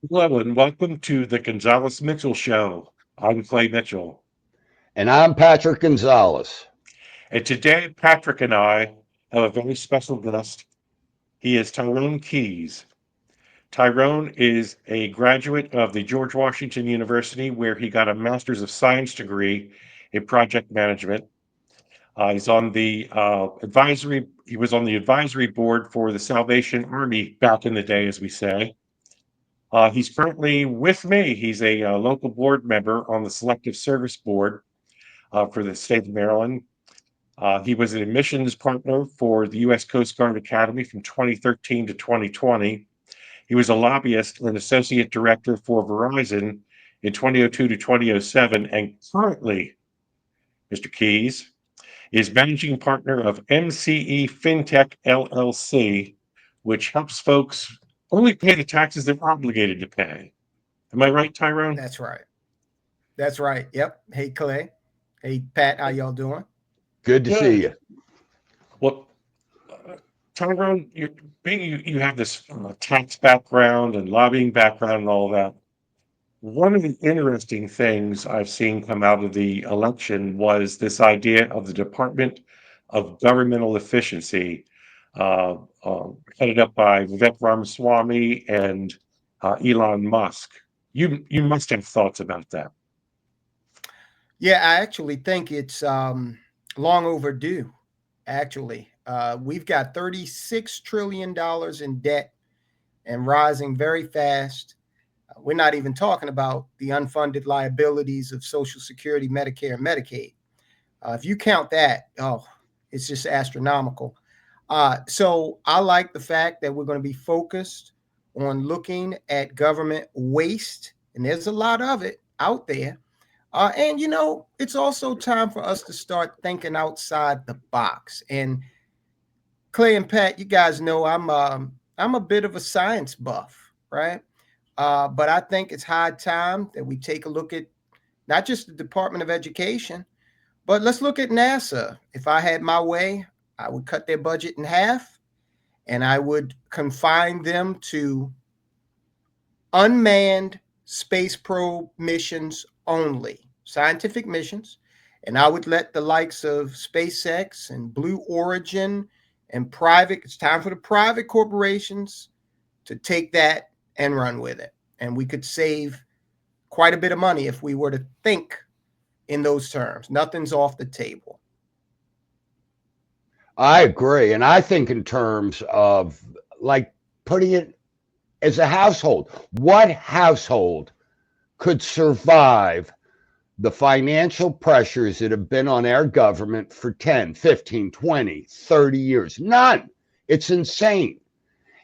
Hello and welcome to the Gonzales Mitchell Show. I'm Clay Mitchell. And I'm Patrick Gonzales. And today, Patrick and I have a very special guest. He is Tyrone Keys. Tyrone is a graduate of the George Washington University, where he got a Master's of Science degree in project management. He's on the advisory. He was on the advisory board for the Salvation Army back in the day, as we say. He's currently with me. He's a local board member on the Selective Service Board for the state of Maryland. He was an admissions partner for the U.S. Coast Guard Academy from 2013 to 2020. He was a lobbyist and associate director for Verizon in 2002 to 2007, and currently, Mr. Keys is managing partner of MCE FinTech LLC, which helps folks only pay the taxes they're obligated to pay. Am I right, Tyrone? That's right. That's right. Yep. Hey, Clay. Hey, Pat. How y'all doing? Good to see Good. you. Well, uh, Tyrone, you have this tax background and lobbying background and all that. One of the interesting things I've seen come out of the election was this idea of the Department of Governmental Efficiency, uh, headed up by Vivek Ramaswamy and Elon Musk. You must have thoughts about that. Yeah, I actually think it's long overdue. Actually, we've got $36 trillion in debt and rising very fast. We're not even talking about the unfunded liabilities of Social Security, Medicare, and Medicaid. If you count that, oh, it's just astronomical. So I like the fact that we're going to be focused on looking at government waste, and there's a lot of it out there. And it's also time for us to start thinking outside the box. And Clay and Pat, you guys know I'm a bit of a science buff, right? But I think it's high time that we take a look at not just the Department of Education, but let's look at NASA. If I had my way, I would cut their budget in half and I would confine them to unmanned space probe missions only, scientific missions. And I would let the likes of SpaceX and Blue Origin and it's time for the private corporations to take that and run with it. And we could save quite a bit of money if we were to think in those terms. Nothing's off the table. I agree. And I think in terms of like putting it as a household, what household could survive the financial pressures that have been on our government for 10, 15, 20, 30 years? None. It's insane.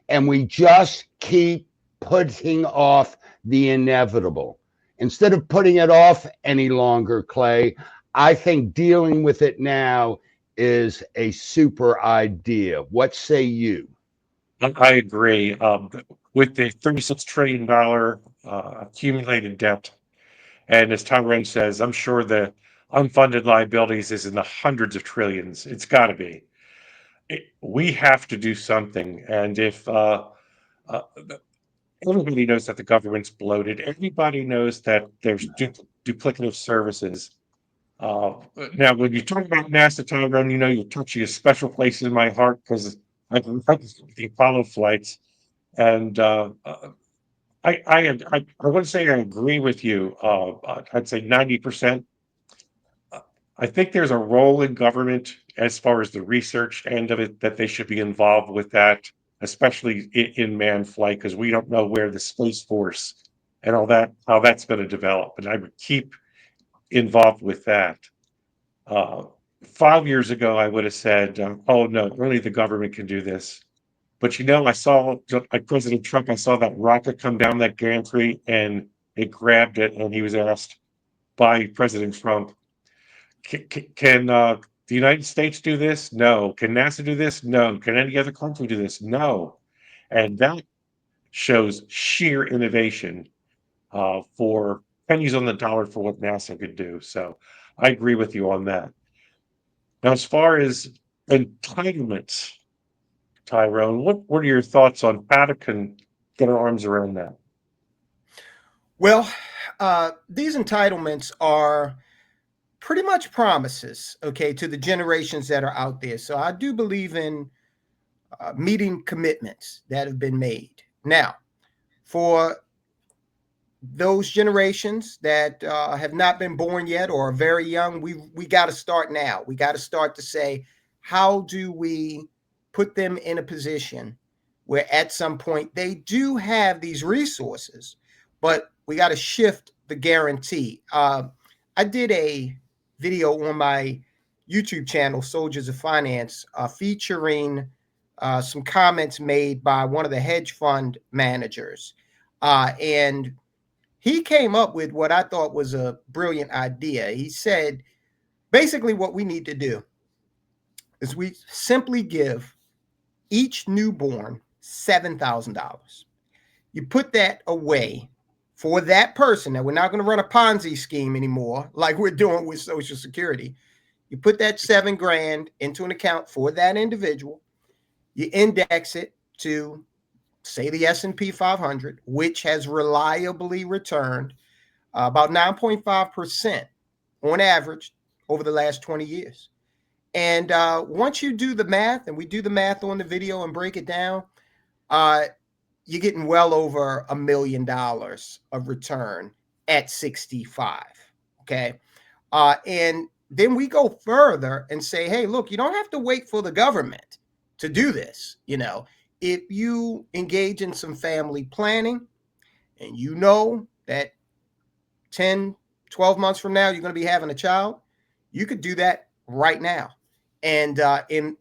And we just keep putting off the inevitable. Instead of putting it off any longer, Clay, I think dealing with it now is a super idea. What say you? I agree. With the $36 trillion accumulated debt, and as Tyrone says, I'm sure the unfunded liabilities is in the hundreds of trillions. It's got to be. We have to do something. And if uh, everybody knows that the government's bloated, everybody knows that there's duplicative services. Uh, Now, when you talk about NASA, Tyrone, you're touching a special place in my heart because I've been the Apollo flights. And I wouldn't say I agree with you. I'd say 90%. I think there's a role in government as far as the research end of it that they should be involved with that, especially in manned flight, because we don't know where the Space Force and all that, how that's going to develop. And I would keep involved with that. Uh, 5 years ago, I would have said, oh no, only the government can do this. But I saw like President Trump, I saw that rocket come down that gantry and it grabbed it, and he was asked by President Trump, can the United States do this? No. Can NASA do this? No. Can any other country do this? No. And that shows sheer innovation for pennies on the dollar for what NASA could do. So I agree with you on that. Now, as far as entitlements, Tyrone, what are your thoughts on how to get our arms around that? Well, these entitlements are pretty much promises, okay, to the generations that are out there. So I do believe in meeting commitments that have been made. Now, for those generations that have not been born yet or are very young, we got to start now. We got to start to say, how do we put them in a position where at some point they do have these resources, but we got to shift the guarantee. I did a video on my YouTube channel, Soldiers of Finance, featuring some comments made by one of the hedge fund managers. And he came up with what I thought was a brilliant idea. He said, basically, what we need to do is we simply give each newborn $7,000. You put that away for that person. Now, we're not going to run a Ponzi scheme anymore like we're doing with Social Security. You put that 7 grand into an account for that individual. You index it to, say, the S&P 500, which has reliably returned about 9.5% on average over the last 20 years. And once you do the math, and we do the math on the video and break it down, uh, you're getting well over $1 million of return at 65. Okay. And then we go further and say, hey, look, you don't have to wait for the government to do this. You know, if you engage in some family planning and you know that 10, 12 months from now, you're going to be having a child, you could do that right now and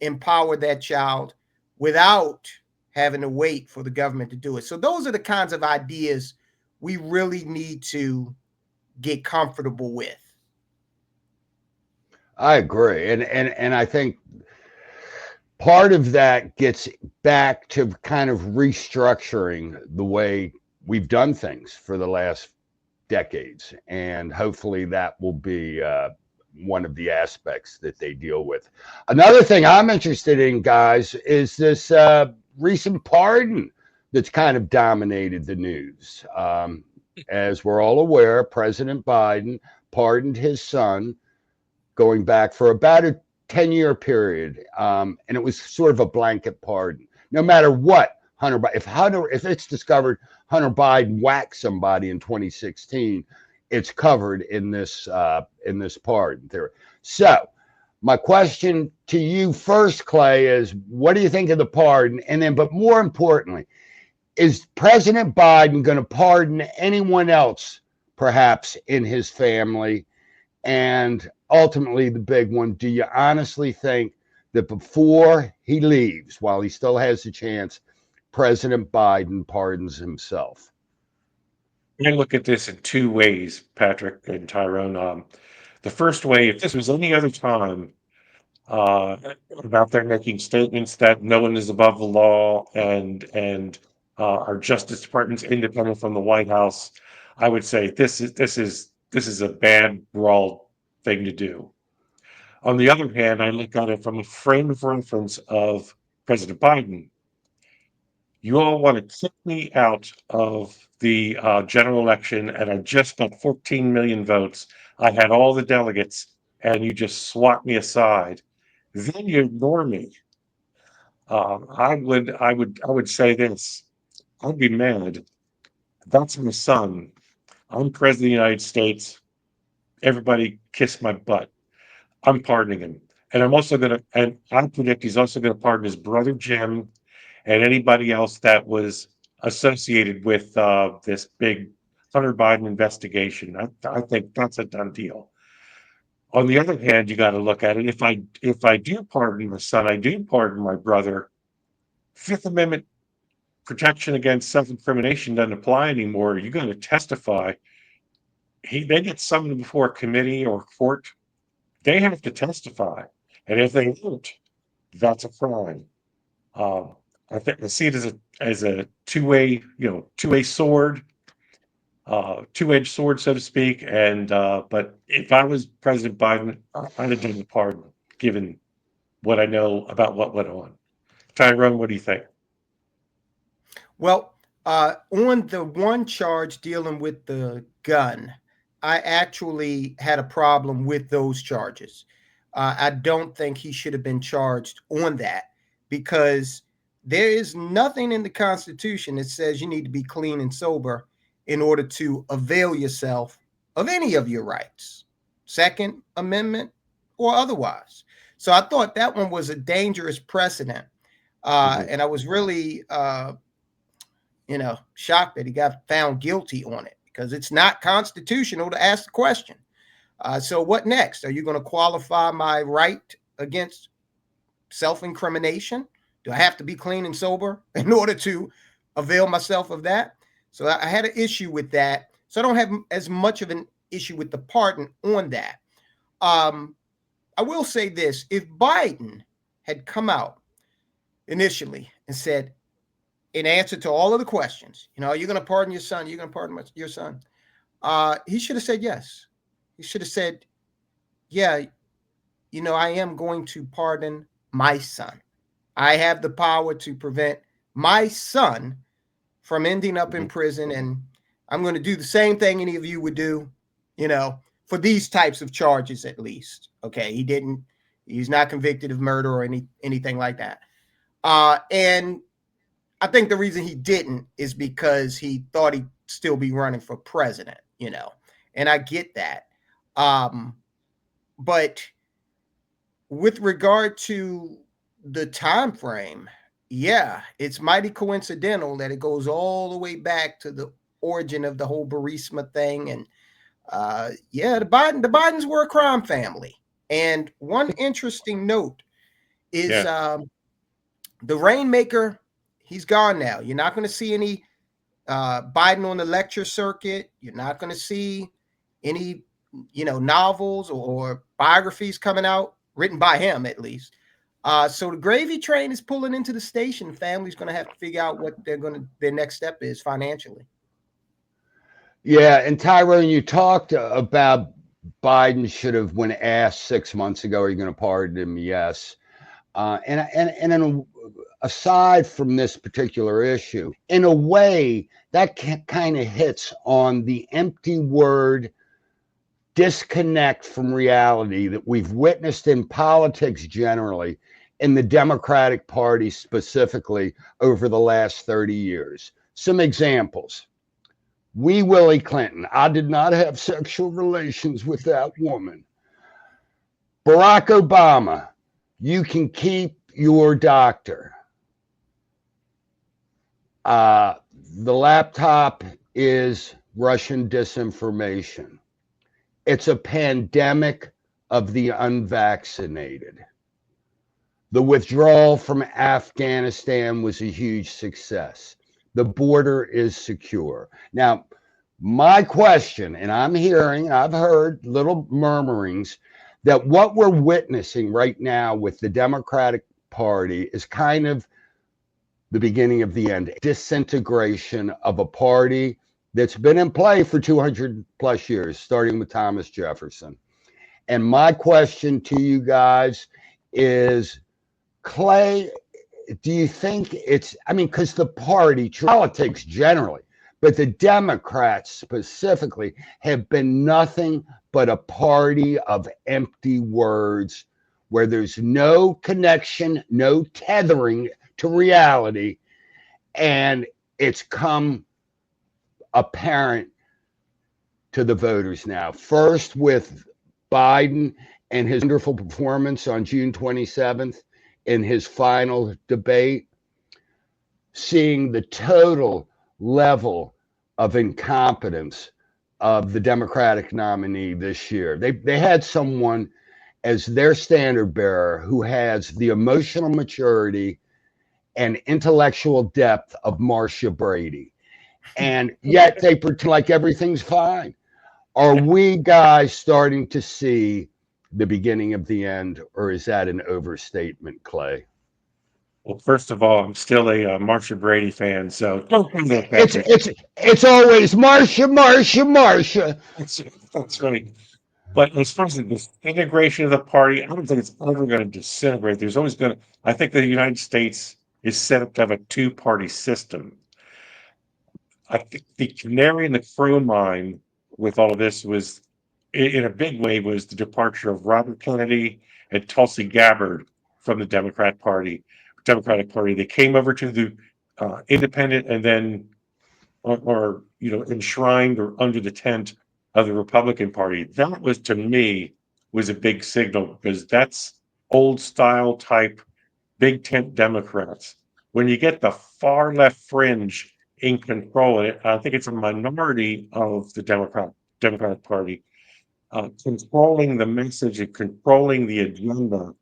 empower that child without having to wait for the government to do it. So those are the kinds of ideas we really need to get comfortable with. I agree, and I think part of that gets back to kind of restructuring the way we've done things for the last decades, and hopefully that will be one of the aspects that they deal with. Another thing I'm interested in, guys, is this recent pardon that's kind of dominated the news. As we're all aware, President Biden pardoned his son going back for about a 10-year period. And it was sort of a blanket pardon. No matter what if it's discovered Hunter Biden whacked somebody in 2016, it's covered in this pardon theory. So my question to you first, Clay, is what do you think of the pardon? And then, but more importantly, is President Biden going to pardon anyone else, perhaps in his family? And ultimately, the big one, do you honestly think that before he leaves, while he still has the chance, President Biden pardons himself? I look at this in two ways, Patrick and Tyrone. The first way, if this was any other time, uh, about them making statements that no one is above the law and our Justice Department's independent from the White House, I would say this is a bad broad thing to do. On the other hand, I look at it from a frame of reference of President Biden. You all want to kick me out of the general election, and I just got 14 million votes. I had all the delegates, and you just swat me aside. Then you ignore me. I would say this. I'd be mad. That's my son. I'm president of the United States. Everybody kiss my butt. I'm pardoning him. And I predict he's also gonna pardon his brother Jim and anybody else that was associated with this big Hunter Biden investigation. I think that's a done deal. On the other hand, you got to look at it. If I do pardon my son, I do pardon my brother. Fifth Amendment protection against self-incrimination doesn't apply anymore. You're going to testify. They get summoned before a committee or court. They have to testify, and if they don't, that's a crime. Um, I see it as a two-way sword, two-edged sword, so to speak. And but if I was President Biden, I'd have done the pardon, given what I know about what went on. Tyrone, what do you think? Well, On the one charge dealing with the gun, I actually had a problem with those charges. I don't think he should have been charged on that because there is nothing in the Constitution that says you need to be clean and sober in order to avail yourself of any of your rights, Second Amendment or otherwise. So I thought that one was a dangerous precedent. Mhm. And I was really shocked that he got found guilty on it because it's not constitutional to ask the question. So what next? Are you going to qualify my right against self-incrimination? Do I have to be clean and sober in order to avail myself of that? So I had an issue with that. So I don't have as much of an issue with the pardon on that. I will say this: if Biden had come out initially and said, in answer to all of the questions, you're going to pardon your son, you're going to pardon your son, he should have said yes. He should have said, yeah, I am going to pardon my son. I have the power to prevent my son from ending up in Mhm. prison, and I'm going to do the same thing any of you would do, for these types of charges at least. Okay, he's not convicted of murder or anything like that. And I think the reason he didn't is because he thought he'd still be running for president, and I get that. Um, but with regard to the time frame, yeah, it's mighty coincidental that it goes all the way back to the origin of the whole Burisma thing. And yeah, the Bidens were a crime family. And one interesting note is Yeah. the Rainmaker, he's gone now. You're not going to see any Biden on the lecture circuit. You're not going to see any, novels or biographies coming out written by him, at least. So the gravy train is pulling into the station. Family's going to have to figure out what their next step is financially. Yeah, and Tyrone, you talked about Biden should have, when asked 6 months ago, are you going to pardon him? Yes. And aside from this particular issue, in a way, that kind of hits on the empty word disconnect from reality that we've witnessed in politics generally, in the Democratic Party specifically, over the last 30 years. Some examples. Wee Willie Clinton, I did not have sexual relations with that woman. Barack Obama, you can keep your doctor. The laptop is Russian disinformation. It's a pandemic of the unvaccinated. The withdrawal from Afghanistan was a huge success. The border is secure. Now, my question, and I've heard little murmurings that what we're witnessing right now with the Democratic Party is kind of the beginning of the end, disintegration of a party that's been in play for 200 plus years, starting with Thomas Jefferson. And my question to you guys is, Clay, do you think because the party, politics generally, but the Democrats specifically have been nothing but a party of empty words where there's no connection, no tethering to reality. And it's come apparent to the voters now. First with Biden and his wonderful performance on June 27th in his final debate, seeing the total level of incompetence of the Democratic nominee this year. They had someone as their standard bearer who has the emotional maturity and intellectual depth of Marcia Brady. And yet they pretend like everything's fine. Are we guys starting to see the beginning of the end, or is that an overstatement, Clay? Well, first of all, I'm still a Marcia Brady fan, so don't bring that back. It's always Marcia, Marcia, Marcia. That's, that's right. But as far as the disintegration of the party, I don't think it's ever going to disintegrate. There's always I think the United States is set up to have a two-party system. I think the canary in the coal mine with all of this was, in a big way, was the departure of Robert Kennedy and Tulsi Gabbard from the Democratic Party. They came over to the independent and then, or enshrined or under the tent of the Republican Party. That was, to me, was a big signal because that's old style type big tent Democrats. When you get the far left fringe in control, and I think it's a minority of the Democratic Party, controlling the message and controlling the agenda,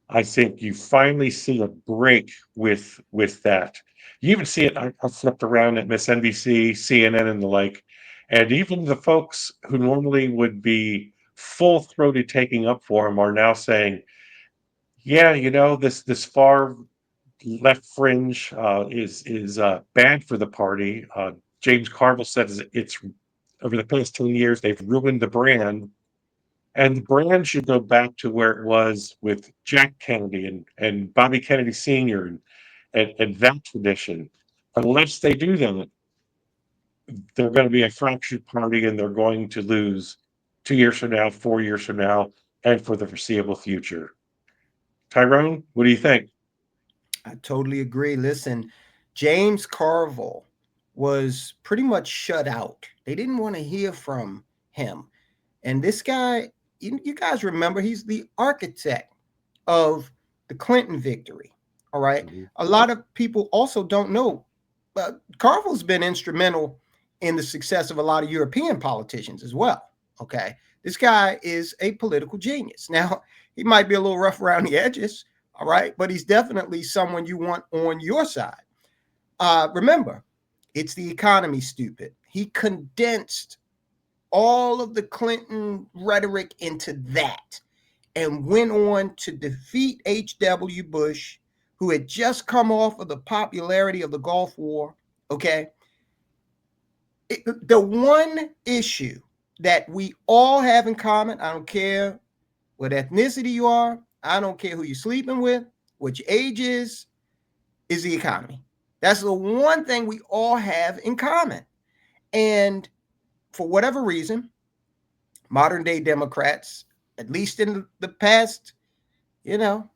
I think you finally see a break with that. You even see it. I flipped around at MSNBC, CNN, and the like, and even the folks who normally would be full throated taking up for him are now saying, "Yeah, this far left fringe is bad for the party." James Carville said it's over the past 10 years they've ruined the brand, and the brand should go back to where it was with Jack Kennedy and Bobby Kennedy Sr. and that tradition. Unless they do that, they're going to be a fractured party and they're going to lose 2 years from now, 4 years from now, and for the foreseeable future. Tyrone, what do you think? I totally agree. Listen, James Carville was pretty much shut out. They didn't want to hear from him. And this guy, you guys remember, he's the architect of the Clinton victory. All right. Mhm. A lot of people also don't know, but Carville's been instrumental in the success of a lot of European politicians as well. Okay. This guy is a political genius. Now, he might be a little rough around the edges. All right. But he's definitely someone you want on your side. Remember, it's the economy, stupid. He condensed all of the Clinton rhetoric into that and went on to defeat H.W. Bush, who had just come off of the popularity of the Gulf War. Okay. The one issue that we all have in common, I don't care what ethnicity you are, I don't care who you're sleeping with, what your age is the economy. That's the one thing we all have in common. And for whatever reason, modern day Democrats, at least in the past, you know,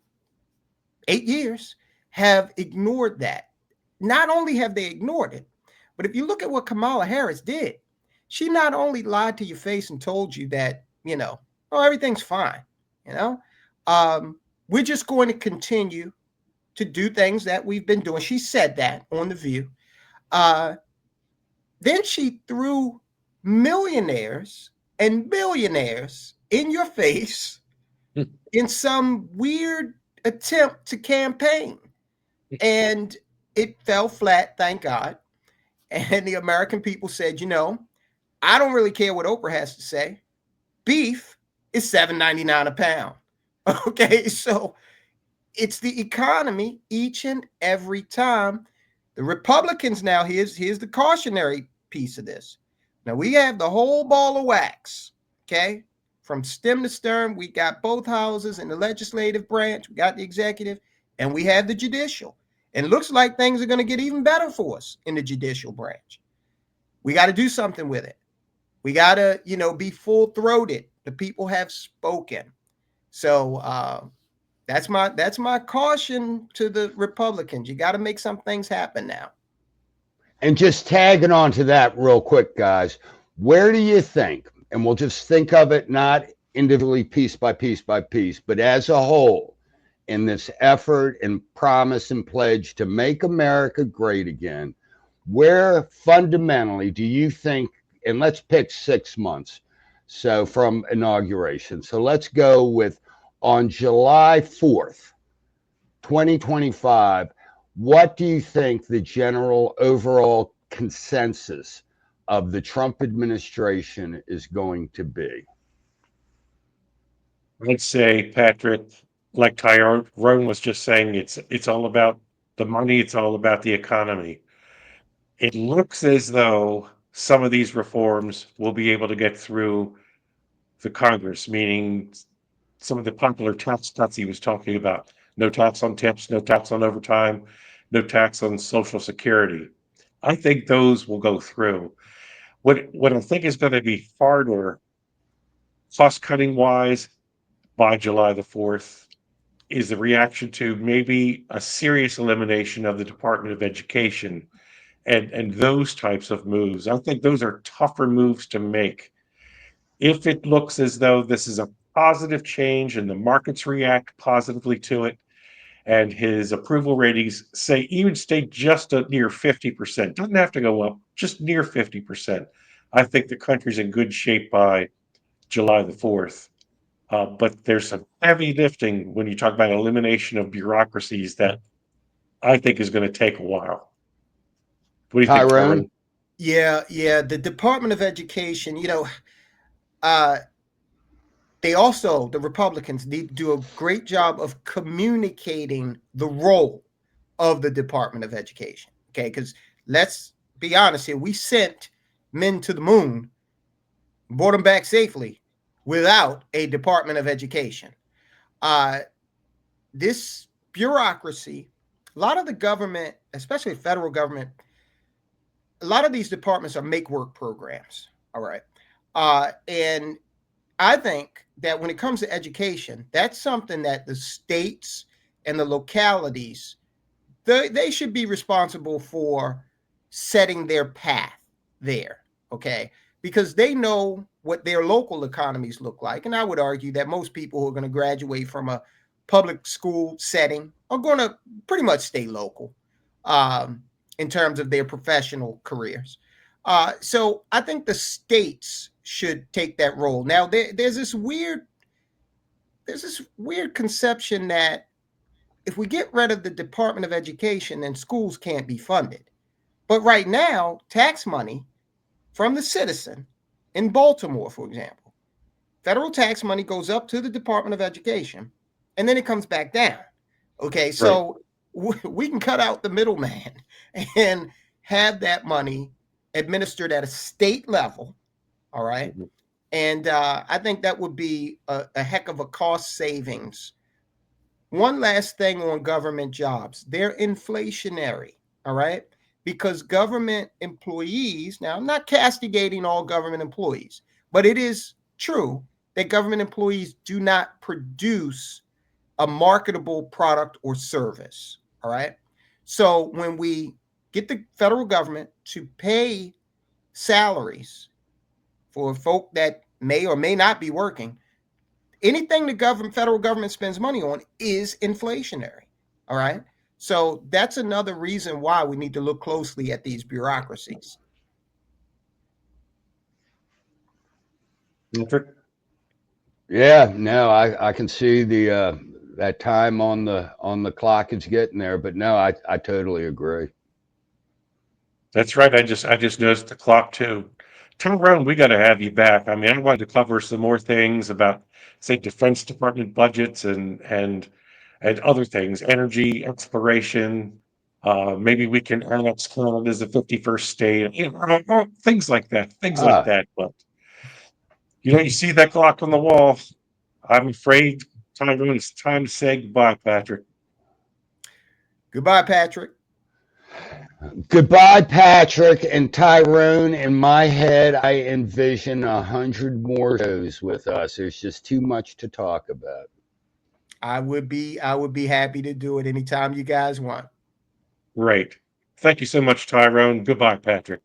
8 years, have ignored that. Not only have they ignored it, but if you look at what Kamala Harris did, she not only lied to your face and told you that, oh, everything's fine, you know, we're just going to continue to do things that we've been doing. She said that on The View. Uh, then she threw millionaires and billionaires in your face in some weird attempt to campaign. And it fell flat, thank God. And the American people said, I don't really care what Oprah has to say. Beef is $7.99 a pound. Okay, so it's the economy each and every time. The Republicans now, here's the cautionary piece of this. Now we have the whole ball of wax, okay? From stem to stern, we got both houses in the legislative branch, we got the executive, and we have the judicial. And it looks like things are going to get even better for us in the judicial branch. We got to do something with it. We got to, be full throated. The people have spoken. So that's my caution to the Republicans. You got to make some things happen now. And just tagging on to that real quick, guys, where do you think, and we'll just think of it not individually, piece by piece by piece, but as a whole, in this effort and promise and pledge to make America great again, where fundamentally do you think, and let's pick 6 months, so from inauguration. So let's go with on July 4th, 2025, what do you think the general overall consensus of the Trump administration is going to be? I'd say, Patrick, like Tyrone was just saying, it's all about the money, it's all about the economy. It looks as though some of these reforms will be able to get through the Congress, meaning some of the popular tax cuts he was talking about. No tax on tips, no tax on overtime, no tax on Social Security. I think those will go through. What I think is going to be harder, cost cutting wise, by July the 4th, is the reaction to maybe a serious elimination of the Department of Education and those types of moves. I think those are tougher moves to make. If it looks as though this is a positive change and the markets react positively to it, and his approval ratings say even stay just near 50%, doesn't have to go up, just near 50%. I think the country's in good shape by July the 4th. But there's some heavy lifting when you talk about elimination of bureaucracies that I think is going to take a while. What do you think, Tyrone? Tyrone? Yeah, yeah. The Department of Education, uh, they also, the Republicans, need to do a great job of communicating the role of the Department of Education. Okay, because let's be honest here, we sent men to the moon, brought them back safely without a Department of Education. Uh, this bureaucracy, a lot of the government, especially federal government, a lot of these departments are make work programs. All right. And I think that when it comes to education, that's something that the states and the localities, they should be responsible for setting their path there. Okay. Because they know what their local economies look like. And I would argue that most people who are going to graduate from a public school setting are going to pretty much stay local um, in terms of their professional careers. So I think the states should take that role. Now there's this weird conception that if we get rid of the Department of Education, then schools can't be funded. But right now, tax money from the citizen in Baltimore, for example, federal tax money goes up to the Department of Education and then it comes back down. Okay, Right. so we can cut out the middleman and have that money administered at a state level. All right. Mhm. And I think that would be a heck of a cost savings. One last thing on government jobs, they're inflationary. All right. Because government employees, now I'm not castigating all government employees, but it is true that government employees do not produce a marketable product or service. All right. So when we get the federal government to pay salaries for folk that may or may not be working, anything the federal government spends money on is inflationary. All right. So that's another reason why we need to look closely at these bureaucracies. Patrick? Yeah, no, I can see the that time on the clock is getting there, but no, I totally agree. That's right. I just noticed the clock too. Tyrone, we got to have you back. I mean, I wanted to cover some more things about, say, Defense Department budgets and other things, energy exploration. Maybe we can annex Canada as the 51st state. Things like that. Things like Ah, that. But you see that clock on the wall. I'm afraid, Tyrone, it's time to say goodbye, Patrick. Goodbye, Patrick. goodbye, Patrick and Tyrone. In my head, I envision 100 more shows with us. There's just too much to talk about. I would be happy to do it anytime you guys want. Great. Thank you so much, Tyrone. Goodbye, Patrick.